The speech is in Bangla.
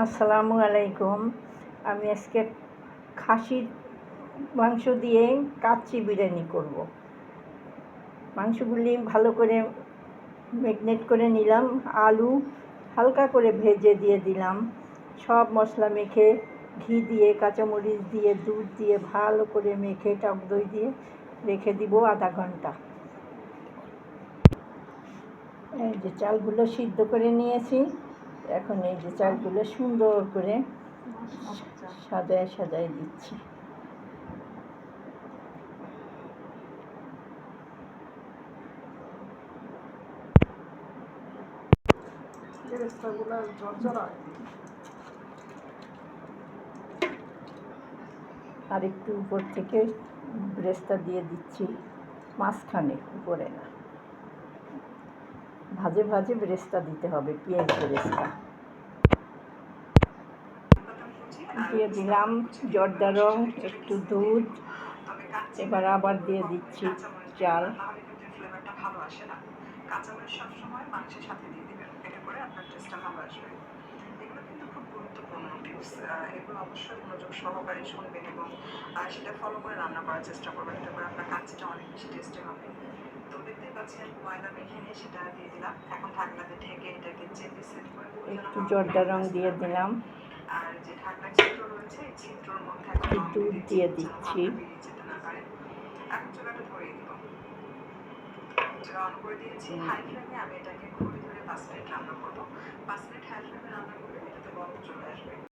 আসসালামু আলাইকুম। আমি আজকে খাসির মাংস দিয়ে কাচ্চি বিরিয়ানি করব। মাংসগুলি ভালো করে ম্যারিনেট করে নিলাম, আলু হালকা করে ভেজে দিয়ে দিলাম, সব মশলা মেখে ঘি দিয়ে কাঁচামরিচ দিয়ে দুধ দিয়ে ভালো করে মেখে টক দই দিয়ে রেখে দিব আধা ঘন্টা। এই যে চালগুলো সিদ্ধ করে নিয়েছি, এখন এই যে চালগুলো সুন্দর করে সাজায় সাজায় দিচ্ছি। আর একটু উপর থেকে ব্রেস্তা দিয়ে দিচ্ছি, মাঝখানে, উপরে না। ভাজে ভাজে ব্রেস্তা দিতে হবে, পেঁয়াজ ব্রেস্তা দিয়ে দিলাম, জর্দা রং, একটু দুধ। এবার আবার দিয়ে দিচ্ছি চাল। কাঁচামরিচ সবসময় মাংসের সাথে দিয়ে দিবেন, এটা করে আপনার টেস্টটা ভালো আসবে। এগুলো কিন্তু খুব গুরুত্বপূর্ণ টিপস, এগুলো অবশ্যই মনোযোগ সহকারে শুনবেন এবং সেটা ফলো করে রান্না করার চেষ্টা করবেন, এটা করে আপনার কাচ্চিটা অনেক বেশি টেস্টি হবে। তো দেখতে পাচ্ছেন ময়দা মেখে নিয়ে সেটা দিয়ে দিলাম, এখন ঢাকনাতে ঢেকে এটাকে চেপে সেট করে একটু জর্দা রং দিয়ে দিলাম, আর যে ঢাকনার ছিদ্র রয়েছে এই ছিদ্রর মধ্যে একটু দুধ দিয়ে দিচ্ছি। এখন চুলাটা ধরিয়ে দিব, চুলা অন করে দিয়েছি। হাই ফ্লেমে আমি এটাকে খুবই ধরে 5 মিনিট রান্না করবো। 5 মিনিট হাই ফ্লেমে রান্না করলে এটাতে গন্ধ চলে আসবে।